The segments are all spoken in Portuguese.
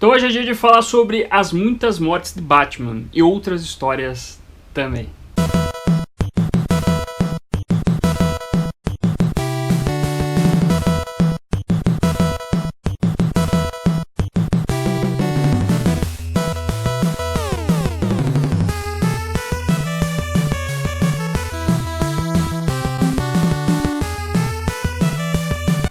Então hoje é dia de falar sobre as muitas mortes de Batman e outras histórias também.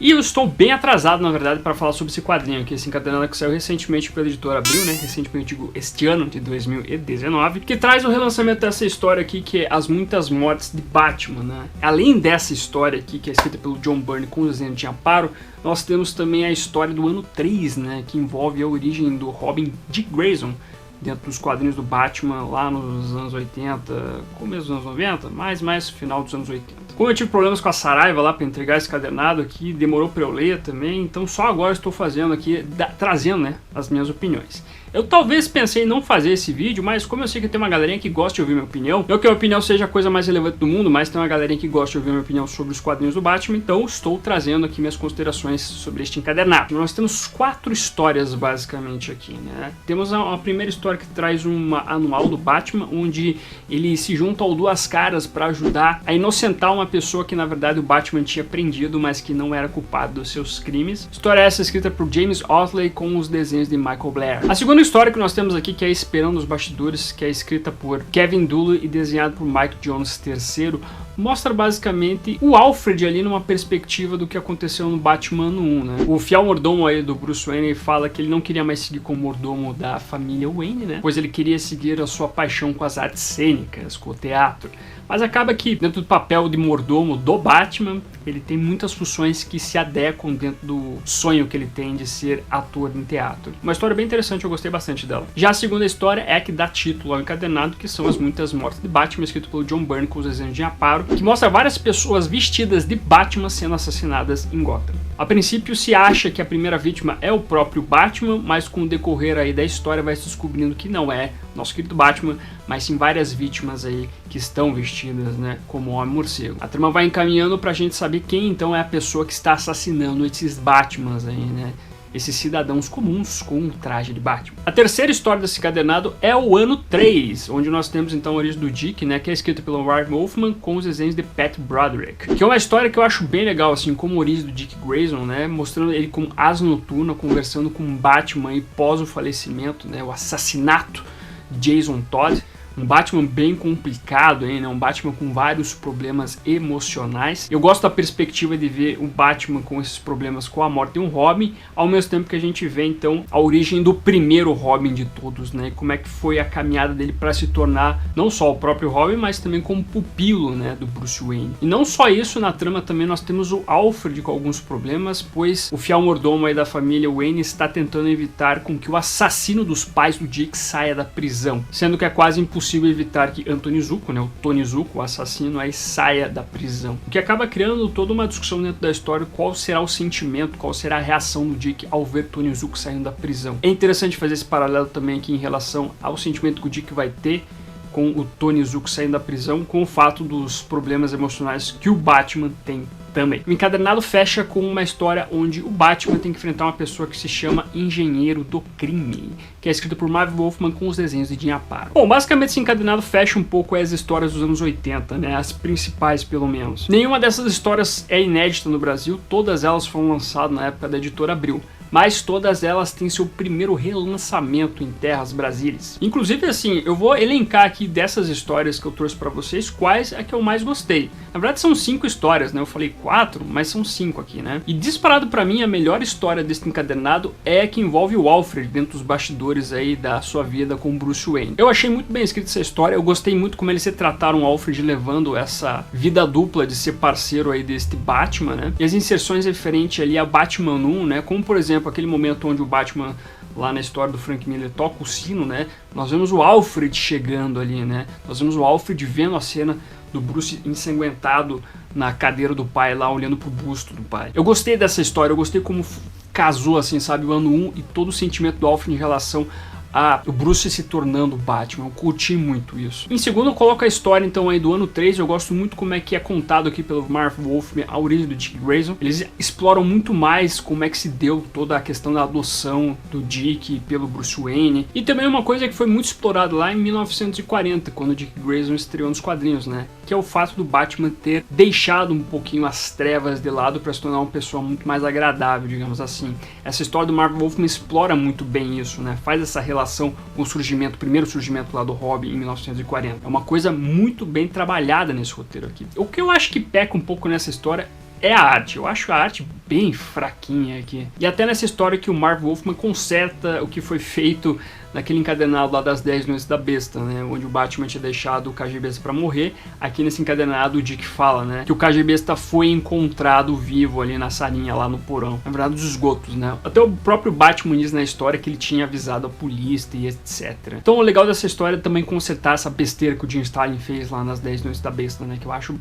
E eu estou bem atrasado, na verdade, para falar sobre esse quadrinho aqui, esse encadernado que saiu recentemente pela editora Abril, né? Recentemente, digo, este ano de 2019, que traz o relançamento dessa história aqui, que é As Muitas Mortes de Batman, né? Além dessa história aqui, que é escrita pelo John Byrne com o desenho de Amparo, nós temos também a história do ano 3, né? Que envolve a origem do Robin Dick Grayson, dentro dos quadrinhos do Batman lá nos anos 80, começo dos anos 90, mais final dos anos 80. Como eu tive problemas com a Saraiva lá para entregar esse cadernado aqui, demorou para eu ler também, então só agora estou fazendo aqui, trazendo, né, as minhas opiniões. Eu talvez pensei em não fazer esse vídeo, mas como eu sei que tem uma galerinha que gosta de ouvir minha opinião, não que a minha opinião seja a coisa mais relevante do mundo, mas tem uma galerinha que gosta de ouvir minha opinião sobre os quadrinhos do Batman, então estou trazendo aqui minhas considerações sobre este encadernado. Nós temos 4 histórias basicamente aqui, né? Temos a primeira história que traz uma anual do Batman, onde ele se junta ao Duas Caras para ajudar a inocentar uma pessoa que na verdade o Batman tinha prendido, mas que não era culpado dos seus crimes. História essa escrita por James Ottley com os desenhos de Michael Blair. A segunda história que nós temos aqui, que é Esperando os Bastidores, que é escrita por Kevin Dooley e desenhado por Mike Jones III, mostra basicamente o Alfred ali numa perspectiva do que aconteceu no Batman 1, né? O fiel mordomo aí do Bruce Wayne fala que ele não queria mais seguir como mordomo da família Wayne, né? Pois ele queria seguir a sua paixão com as artes cênicas, com o teatro. Mas acaba que dentro do papel de mordomo do Batman, ele tem muitas funções que se adequam dentro do sonho que ele tem de ser ator em teatro. Uma história bem interessante, eu gostei bastante dela. Já a segunda história é a que dá título ao encadernado, que são As Muitas Mortes de Batman, escrito pelo John Byrne com os desenhos de Amparo, que mostra várias pessoas vestidas de Batman sendo assassinadas em Gotham. A princípio se acha que a primeira vítima é o próprio Batman, mas com o decorrer aí da história vai se descobrindo que não é nosso querido Batman, mas sim várias vítimas aí que estão vestidas, né, como Homem-Morcego. A trama vai encaminhando pra gente saber quem então é a pessoa que está assassinando esses Batmans aí, né? Esses cidadãos comuns com um traje de Batman. A terceira história desse encadernado é o ano 3, onde nós temos então a origem do Dick, né, que é escrito pelo Marv Wolfman com os desenhos de Pat Broderick, que é uma história que eu acho bem legal, assim, como a origem do Dick Grayson, né, mostrando ele como asa noturna, conversando com Batman e pós o falecimento, né, o assassinato de Jason Todd. Um Batman bem complicado, hein, né? Um Batman com vários problemas emocionais. Eu gosto da perspectiva de ver o Batman com esses problemas com a morte de um Robin, ao mesmo tempo que a gente vê então a origem do primeiro Robin de todos, né? Como é que foi a caminhada dele para se tornar não só o próprio Robin, mas também como pupilo, né, do Bruce Wayne. E não só isso, na trama também nós temos o Alfred com alguns problemas, pois o fiel mordomo aí da família Wayne está tentando evitar com que o assassino dos pais do Dick saia da prisão, sendo que é quase impossível evitar que Anthony Zucco, né, o Tony Zucco, o assassino, aí saia da prisão. O que acaba criando toda uma discussão dentro da história, qual será o sentimento, qual será a reação do Dick ao ver Tony Zucco saindo da prisão. É interessante fazer esse paralelo também aqui em relação ao sentimento que o Dick vai ter com o Tony Zucco saindo da prisão, com o fato dos problemas emocionais que o Batman tem também. O encadernado fecha com uma história onde o Batman tem que enfrentar uma pessoa que se chama Engenheiro do Crime, que é escrito por Marv Wolfman com os desenhos de Jim Aparo. Bom, basicamente esse encadernado fecha um pouco as histórias dos anos 80, né, as principais pelo menos. Nenhuma dessas histórias é inédita no Brasil, todas elas foram lançadas na época da editora Abril, mas todas elas têm seu primeiro relançamento em terras brasileiras. Inclusive, assim, eu vou elencar aqui dessas histórias que eu trouxe pra vocês, quais é que eu mais gostei. Na verdade são 5 histórias, né? Eu falei 4, mas são 5 aqui, né? E disparado pra mim, a melhor história desse encadernado é a que envolve o Alfred dentro dos bastidores aí da sua vida com Bruce Wayne. Eu achei muito bem escrita essa história, eu gostei muito como eles retrataram o Alfred levando essa vida dupla de ser parceiro aí deste Batman, né? E as inserções referentes ali a Batman 1, né? Como, por exemplo, aquele momento onde o Batman, lá na história do Frank Miller, toca o sino, né? Nós vemos o Alfred chegando ali, né? Nós vemos o Alfred vendo a cena do Bruce ensanguentado na cadeira do pai lá, olhando pro busto do pai. Eu gostei dessa história, eu gostei como casou, assim, sabe, o ano 1 e todo o sentimento do Alfred em relação o Bruce se tornando o Batman. Eu curti muito isso. Em segundo, eu coloco a história então aí do ano 3. Eu gosto muito como é que é contado aqui pelo Marv Wolfman a origem do Dick Grayson. Eles exploram muito mais como é que se deu toda a questão da adoção do Dick pelo Bruce Wayne. E também uma coisa que foi muito explorada lá em 1940, quando o Dick Grayson estreou nos quadrinhos, né? Que é o fato do Batman ter deixado um pouquinho as trevas de lado para se tornar uma pessoa muito mais agradável, digamos assim. Essa história do Marv Wolfman explora muito bem isso, né? Faz essa relação com o primeiro surgimento lá do Robin em 1940. É uma coisa muito bem trabalhada nesse roteiro aqui. O que eu acho que peca um pouco nessa história é a arte. Eu acho a arte bem fraquinha aqui. E até nessa história que o Marv Wolfman conserta o que foi feito naquele encadenado lá das 10 Noites da Besta, né? Onde o Batman tinha deixado o KG Besta pra morrer. Aqui nesse encadenado o Dick fala, né? Que o KG Besta foi encontrado vivo ali na salinha, lá no porão. Na verdade, dos esgotos, né? Até o próprio Batman diz na história que ele tinha avisado a polícia e etc. Então o legal dessa história é também consertar essa besteira que o Jim Starlin fez lá nas 10 Noites da Besta, né? Que eu acho...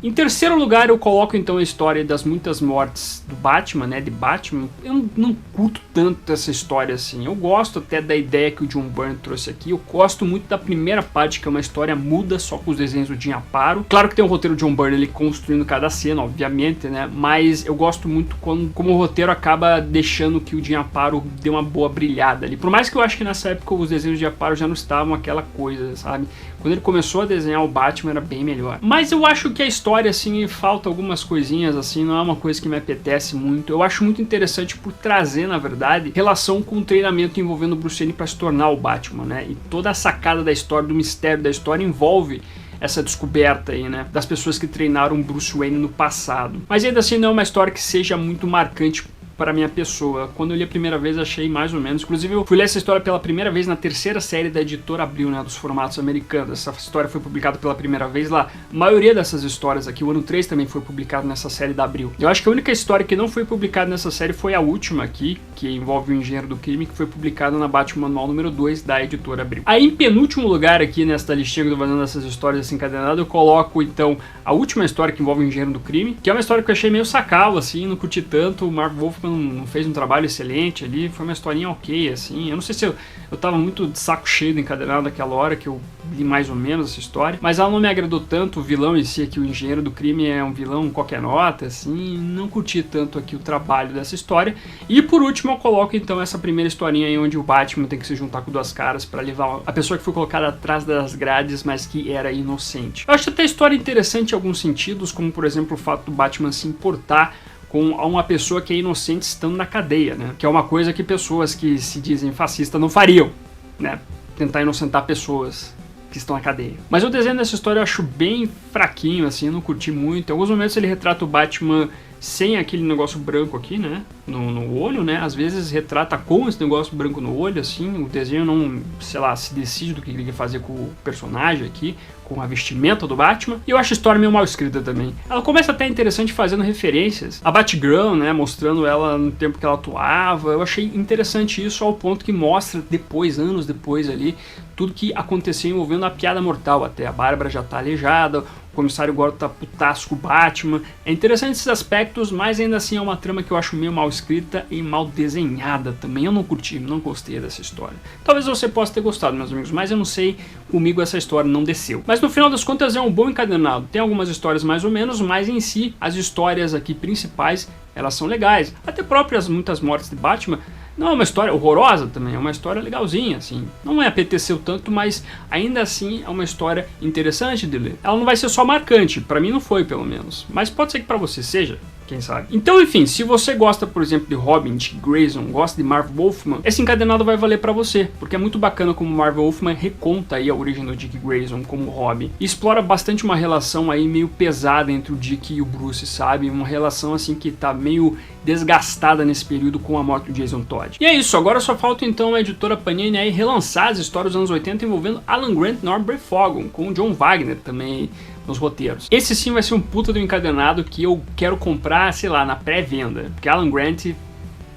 Em terceiro lugar, eu coloco então a história das muitas mortes do Batman, né, de Batman. Eu não curto tanto essa história assim. Eu gosto até da ideia que o John Byrne trouxe aqui. Eu gosto muito da primeira parte, que é uma história muda, só com os desenhos do Jim Aparo. Claro que tem um roteiro do John Byrne, ele construindo cada cena, obviamente, né, mas eu gosto muito como o roteiro acaba deixando que o Jim Aparo dê uma boa brilhada ali. Por mais que eu acho que nessa época os desenhos de Aparo já não estavam aquela coisa, sabe? Quando ele começou a desenhar o Batman era bem melhor. Mas eu acho que a história, assim, falta algumas coisinhas, assim, não é uma coisa que me apetece muito. Eu acho muito interessante por trazer, na verdade, relação com o treinamento envolvendo o Bruce Wayne para se tornar o Batman, né? E toda a sacada da história, do mistério da história envolve essa descoberta aí, né? Das pessoas que treinaram Bruce Wayne no passado. Mas ainda assim não é uma história que seja muito marcante para minha pessoa. Quando eu li a primeira vez achei mais ou menos. Inclusive eu fui ler essa história pela primeira vez na terceira série da Editora Abril, né, dos formatos americanos. Essa história foi publicada pela primeira vez lá. A maioria dessas histórias aqui, o ano 3 também foi publicado nessa série da Abril. Eu acho que a única história que não foi publicada nessa série foi a última aqui, que envolve o Engenheiro do Crime, que foi publicada na Batman Manual número 2 da Editora Abril. Aí em penúltimo lugar aqui nesta listinha que eu tô fazendo essas histórias assim encadenadas, eu coloco então a última história que envolve o Engenheiro do Crime, que é uma história que eu achei meio sacal, assim, não curti tanto. O Marv Wolfman não fez um trabalho excelente ali, foi uma historinha ok, assim. Eu não sei se eu tava muito de saco cheio do encadenado naquela hora que eu li mais ou menos essa história, mas ela não me agradou tanto. O vilão em si aqui, o Engenheiro do Crime, é um vilão qualquer nota, assim, não curti tanto aqui o trabalho dessa história. E por último eu coloco então essa primeira historinha aí onde o Batman tem que se juntar com duas caras pra levar a pessoa que foi colocada atrás das grades, mas que era inocente. Eu acho até a história interessante em alguns sentidos, como por exemplo o fato do Batman se importar com uma pessoa que é inocente estando na cadeia, né? Que é uma coisa que pessoas que se dizem fascistas não fariam, né? Tentar inocentar pessoas que estão na cadeia. Mas o desenho dessa história eu acho bem fraquinho, assim, eu não curti muito. Em alguns momentos ele retrata o Batman sem aquele negócio branco aqui, né, no olho, né, às vezes retrata com esse negócio branco no olho, assim, o desenho não, sei lá, se decide do que ele quer fazer com o personagem aqui, com a vestimenta do Batman, e eu acho a história meio mal escrita também. Ela começa até interessante fazendo referências a Batgirl, né, mostrando ela no tempo que ela atuava. Eu achei interessante isso ao ponto que mostra depois, anos depois ali, tudo que aconteceu envolvendo a Piada Mortal até. A Bárbara já tá aleijada, o comissário Gordon tá putaço com o Batman. É interessante esses aspectos, mas ainda assim é uma trama que eu acho meio mal escrita e mal desenhada também. Eu não curti, não gostei dessa história. Talvez você possa ter gostado, meus amigos, mas eu não sei, comigo essa história não desceu. Mas no final das contas é um bom encadenado. Tem algumas histórias mais ou menos, mas em si, as histórias aqui principais, elas são legais. Até próprias muitas mortes de Batman, não é uma história horrorosa também, é uma história legalzinha, assim. Não é apeteceu tanto, mas ainda assim é uma história interessante de ler. Ela não vai ser só marcante, pra mim não foi, pelo menos. Mas pode ser que pra você seja, quem sabe. Então, enfim, se você gosta, por exemplo, de Robin, de Grayson, gosta de Marv Wolfman, esse encadenado vai valer pra você, porque é muito bacana como Marv Wolfman reconta aí a origem do Dick Grayson como Robin. E explora bastante uma relação aí meio pesada entre o Dick e o Bruce, sabe? Uma relação assim que tá meio desgastada nesse período com a morte do Jason Todd. E é isso, agora só falta então a editora Panini aí relançar as histórias dos anos 80 envolvendo Alan Grant e Norbert Fogon, com o John Wagner também nos roteiros. Esse sim vai ser um puta do encadenado que eu quero comprar, sei lá, na pré-venda, porque Alan Grant e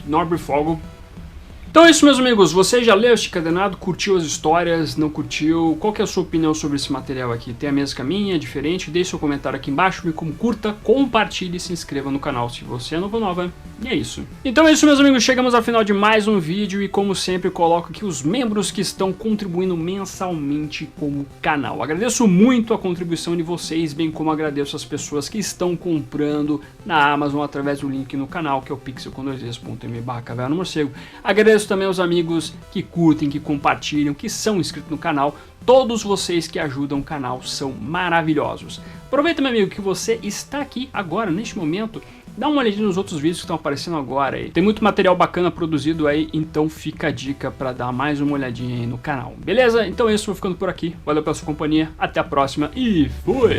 Norbert Fogon. Então é isso, meus amigos, você já leu este encadenado, curtiu as histórias, não curtiu? Qual que é a sua opinião sobre esse material aqui? Tem a mesma que a minha, é diferente? Deixe seu comentário aqui embaixo, me curta, compartilhe e se inscreva no canal se você é novo ou nova. E é isso. Então é isso, meus amigos, chegamos ao final de mais um vídeo e como sempre coloco aqui os membros que estão contribuindo mensalmente com o canal. Agradeço muito a contribuição de vocês, bem como agradeço as pessoas que estão comprando na Amazon através do link no canal, que é o pixel.me/caverna-morcego. Agradeço também aos amigos que curtem, que compartilham, que são inscritos no canal. Todos vocês que ajudam o canal são maravilhosos. Aproveita, meu amigo, que você está aqui agora, neste momento. Dá uma olhadinha nos outros vídeos que estão aparecendo agora aí. Tem muito material bacana produzido aí, então fica a dica para dar mais uma olhadinha aí no canal. Beleza? Então é isso, vou ficando por aqui. Valeu pela sua companhia, até a próxima e fui!